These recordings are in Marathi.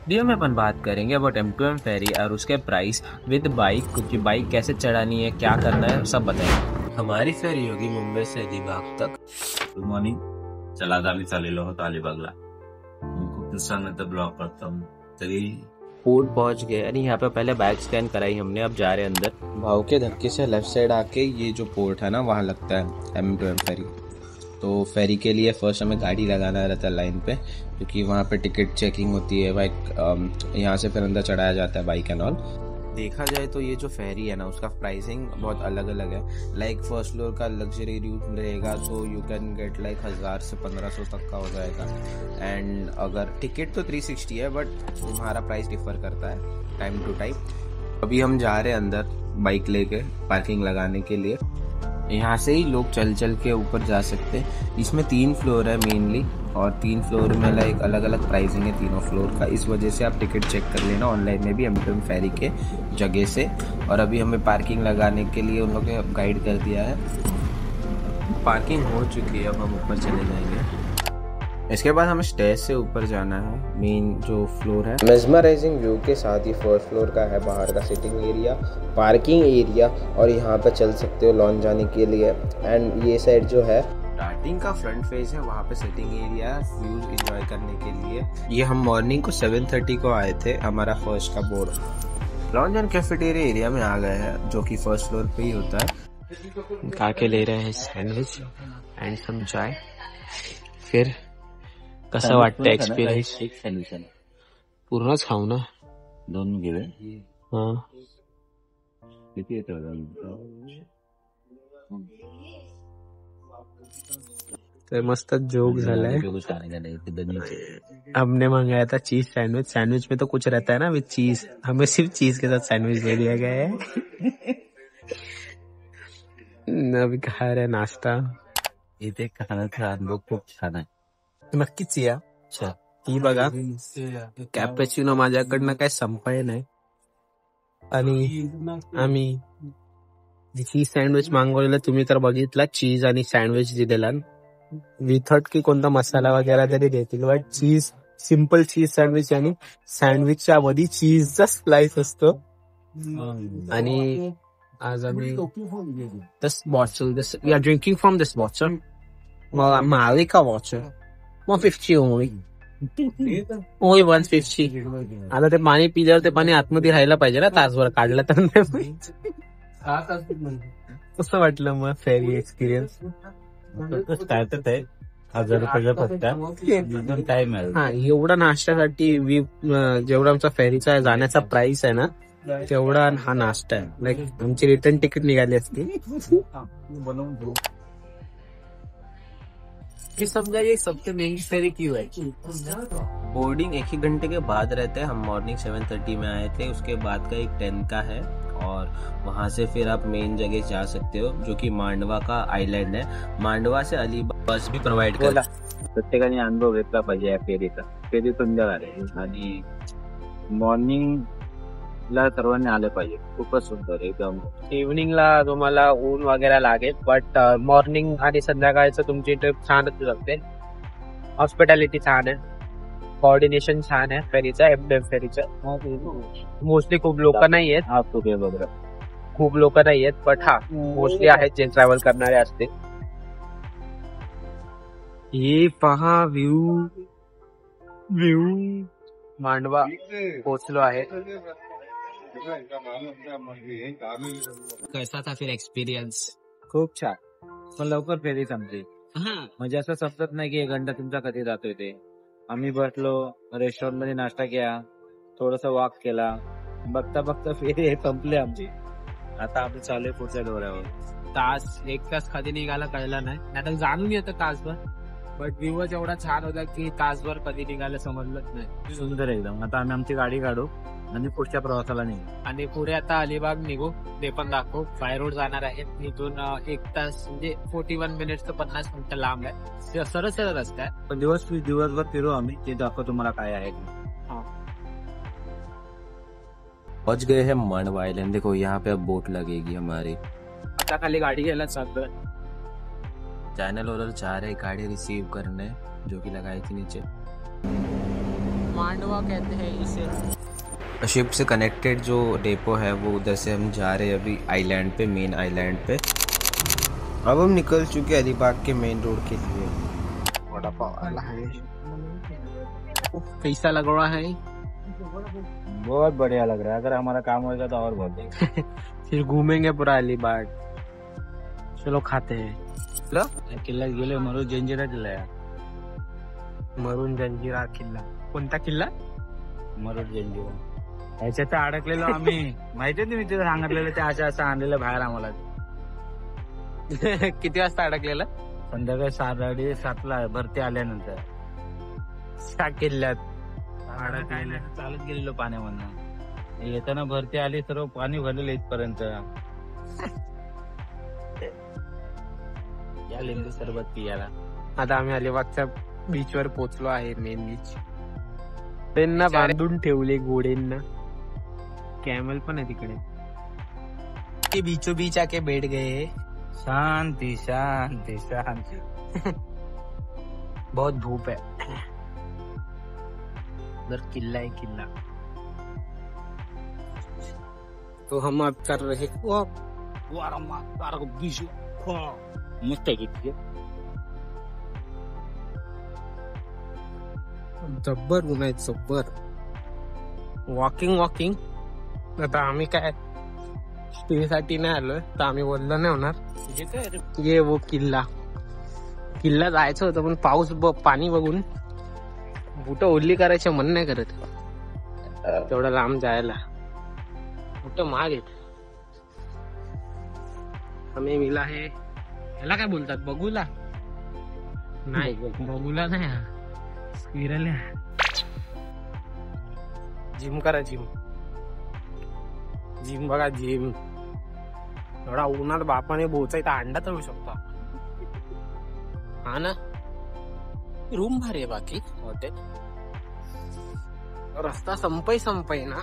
वीडियो में अपन बात करेंगे अबाउट M2M फेरी और उसके प्राइस विद बाइक, क्योंकि बाइक कैसे चढ़ानी है, क्या करना है, सब बताएंगे। हमारी फेरी होगी मुंबई से अलीबाग तक। Good morning. चला आता आम्ही चाललेलो होतो अलिबागला. खूप दिवसानंतर ब्लॉग करतो तरी पोर्ट पहुंच गए यानी यहाँ पे पहले बैग स्कैन कराई हमने, अब जा रहे हैं अंदर। भाव के धक्के से लेफ्ट साइड आके ये जो पोर्ट है ना, वहाँ लगता है M2M फेरी। तो फेरी के लिए फर्स्ट हमें गाड़ी लगाना रहता है लाइन पे, क्योंकि वहाँ पे टिकट चेकिंग होती है। बाइक यहाँ से फिर अंदर चढ़ाया जाता है बाइक एंड ऑल। देखा जाए तो ये जो फेरी है ना, उसका प्राइसिंग बहुत अलग अलग है। लाइक फर्स्ट फ्लोर का लग्जरी रूट रहेगा तो यू कैन गेट लाइक 1000 से 1500 तक का हो जाएगा। एंड अगर टिकट तो 360 है, बट तुम्हारा प्राइस डिफर करता है टाइम टू टाइम। अभी हम जा रहे हैं अंदर बाइक लेके पार्किंग लगाने के लिए। यहाँ से ही लोग चल चल के ऊपर जा सकते हैं। इसमें 3 फ्लोर है मेनली, और 3 फ्लोर में लाइक अलग अलग प्राइसिंग है तीनों फ्लोर का। इस वजह से आप टिकट चेक कर लेना ऑनलाइन में भी M2M फेरी के जगह से। और अभी हमें पार्किंग लगाने के लिए उन लोगों ने गाइड कर दिया है। पार्किंग हो चुकी है, अब हम ऊपर चले जाएंगे। इसके बाद हमें स्टेज से ऊपर जाना है। मेन जो फ्लोर है मेस्मराइजिंग व्यू के साथ ही फर्स्ट फ्लोर का है बाहर का सिटिंग एरिया, पार्किंग एरिया, और यहाँ पे चल सकते हो लॉन जाने के लिए। एंड ये साइड जो है स्टार्टिंग का फ्रंट फेस है, वहाँ पे सिटिंग एरिया, व्यूज एंजॉय करने के लिए। ये हम मॉर्निंग को 7:30 को आए थे, हमारा फर्स्ट का board. Launch end cafeteria area में आ गए हैं, जो कि फर्स्ट फ्लोर पे ही होता है। खा के ले रहे हैं सैंडविच एंड सम चाय। फिर कसं वाटतं एक्सपिरियन्स? एक सॉल्यूशन पूर्णच खाऊ ना, 2 घेऊया. हां किती येतं तर मस्त जोक झालाय। हमने मंगाया था चीज सैंडविच। सैंडविच में तो कुछ रहता है ना विद चीज, हमें सिर्फ चीज के साथ सैंडविच दे दिया गया है। अभी खा रहे नाश्ता। इथे खाण्याचा अनुभव खूप छान आहे. नक्कीच या. अच्छा, ही बघा कॅपॅचिनो माझ्याकडनं काय संपाय नाही, आणि आम्ही चीज सँडविच मागवलेलं तुम्ही तर बघितला, चीज आणि सँडविच दिलेला. वी थॉट की कोणता मसाला वगैरे तरी देतील, but cheese, simple cheese sandwich, आणि सँडविचच्या मध्ये चीजचा स्लाइस असतो. आणि आज आम्ही this bottle, this we are drinking from this bottle, Malika water 150 only 150. आता ते पाणी पिल्यावर ते पाणी आतमध्ये राहायला पाहिजे ना, तासभर काढलं तर नाही. कसं वाटलं मग फेरी एक्सपिरियन्स? काय तर ते 1000 रुपयाला फक्त काय मिळालं. हा, एवढा नाश्त्यासाठी जेवढा आमचा फेरीचा जाण्याचा प्राइस आहे ना, तेवढा हा नाश्ता आहे. लाईक आमची रिटर्न तिकीट निघाली असती. कि समझा ये सबसे महंगी फेरी क्यों है? बोर्डिंग 1 ही घंटे के बाद रहते हैं। हम मॉर्निंग 7:30 में आए थे, उसके बाद का एक 10 का है, और वहां से फिर आप मेन जगह जा सकते हो, जो कि मांडवा का आइलैंड है। मांडवा से अलीबाग बस भी प्रोवाइड कर. प्रत्येकाने अनुभव घेतला पाहिजे या फेरीचा. फेरी सुंदर आहे आणि मॉर्निंगला सर्वांनी आलं पाहिजे. खूपच सुंदर एकदम. इव्हनिंगला तुम्हाला ऊन वगैरे लागेल, बट मॉर्निंग आणि संध्याकाळचं तुमची ट्रिप छानच जाते. हॉस्पिटॅलिटी छान आहे, कोऑर्डिनेशन छान आहे फेरीचा, M2M फेरीचा. मोस्टली खूप लोक नाही आहेत, हा खूप आहे बघा, खूप लोक नाही आहेत, बट हा मोस्टली आहेत जे ट्रॅव्हल करणारे असते. हे पहा व्ह्यू, व्ह्यू मांडवा पोहोचलो आहे. कैसा था फिर एक्सपिरियन्स? खूप छान. पण लवकर फेरी संपली. म्हणजे असं समजत नाही की 1 घंटा तुमचा कधी जातोय ते. आम्ही बसलो रेस्टॉरंट मध्ये, नाश्ता केला, थोडस वॉक केला, बघता बघता फेरी संपली आमची. आता आम्ही चालू आहे पुढच्या दौऱ्यावर. तास 1 तास कधी निघाला कळला नाही, आता जाणून येतं तासभर, बट व्ह्यूच एवढा छान होता की तासभर कधी निघालं समजलंच नाही. सुंदर एकदम. आता आम्ही आमची गाडी काढू आणि पुढच्या प्रवासाला निघू, आणि पुढे आता अलिबाग निघू, ते पण दाखवू. बाय रोड जाणार आहे, इथून 1 तास म्हणजे 41 मिनिट्स तर 50 मिनिटं लांब आहे. सरळ सरळ रस्ता आहे. पण दिवसभर फिरू आम्ही, ते दाखवू तुम्हाला काय आहे. पहुंच गए हैं मांडवा आइलैंड. देखो यहाँ पे अब बोट लगेगी हमारी. आता खाली गाड़ी घ्यायला चाललोय. चैनल ओनर जा रहे गाड़ी रिसीव करने, जो कि लगाई थी नीचे. मांडवा कहते हैं इसे। शिप से कनेक्टेड जो डेपो है वो उधर से हम जा रहे हैं अभी आइलैंड पे, मेन आइलैंड पे। अब हम निकल चुके अलीबाग के मेन रोड के लिए। वड़ा पाव वाला है, कैसा लग रहा है? बहुत बढ़िया लग रहा है, अगर हमारा काम होगा तो और बहुत। फिर घूमेंगे पूरा अलीबाग। चलो खाते हैं। किल्ला गेले मरू जंजिरा किल्ला आहे. मरून जंजिरा किल्ला. कोणता किल्ला? मरू जंजिरा. ह्याच्यात तर अडकलेलो आम्ही. माहितीये ना मी तिथे सांगितलेलं ते असं आणलेलं बाहेर आम्हाला. किती वाजता अडकलेला? संध्याकाळी 7:30ला भरती आल्यानंतर. त्या किल्ल्यात अडकलेलं चालत गेलेलो पाण्यामधनं. येताना भरती आली सर्व पाणी भरलेलं इथपर्यंत. या लिंबू सरबत पियाला. आता आम्ही अलिबागच्या बीच वर पोहोचलो आहे, मेन बीच. त्यांना बांधून ठेवले घोडेंना. कॅमल पण आहे तिकडे. ते बीचो बीच आके बैठ गए. शांति शांति शांति. बहुत धूप है. उधर किला है, किला. तो हम अब कर रहे बीच मस्त आहे की. जब्बर ऊन आहे, जब्बर. वॉकिंग. आता आम्ही काय स्टे साठी नाही आलोय, तर आम्ही बोललो नाही होणार. ये वो किल्ला जायचं होतं, पण पाऊस पाणी बघून बुट ओली करायचे मन नाही करत तेवढं लांब जायला. कुठं माग येत. आम्ही मिला आहे, याला काय बोलतात, बघूला नाही, बघूला नाही, स्क्विरल. जिम करा, जिम बघा, जिम. एवढा उन्हात बापाने बोचायचा अंडा तळू शकतो हा ना. रूम भारी आहे, बाकी हॉटेल. रस्ता संपय ना.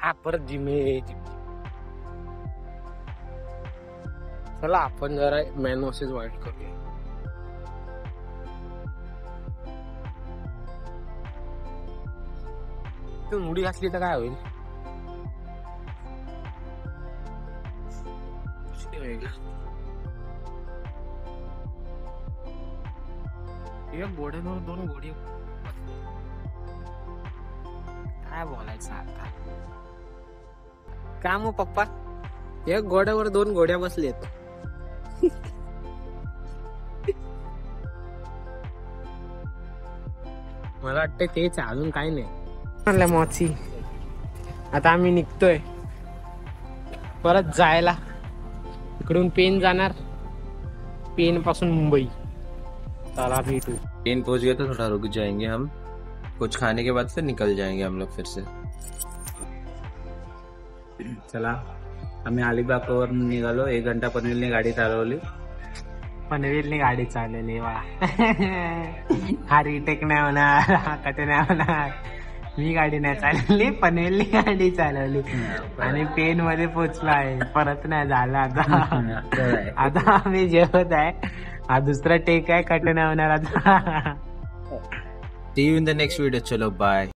हा परत जिम आहे. चला आपण जरा मॅन वर्सेस वाईल्ड करूया. तू मुडी घातली तर काय होईल? एक घोड्यावर 2 घोडे. काय बोलायचं आता? काय मग पप्पा, एक घोड्यावर 2 घोड्या बसलेत. मला वाटतं तेच, अजून काही नाही. म्हणलं मोची. आता आम्ही निघतोय परत जायला. इकडून पेन जाणार, पेन पासून मुंबई. चला भेटू. ट्रेन पहुंच गया तो थोड़ा रुक जाएंगे हम, कुछ खाने के बाद फिर निकल जाएंगे हम लोग फिर से. चला आम्ही अलिबागवर निघालो. 1 घंटा पनवेलने गाडी चालवली. पनवेलने गाडी चालवली. वा. हा रिटेक नाही होणार, हा कटे नाही होणार. मी गाडी नाही चालवली, पनवेलने गाडी चालवली. आणि पेन मध्ये पोचलो आहे. परत नाही झालं आता. आता आम्ही जेवत आहे. हा दुसरा टेक आहे, कटे नाही होणार आता. See you in the next video. चलो बाय.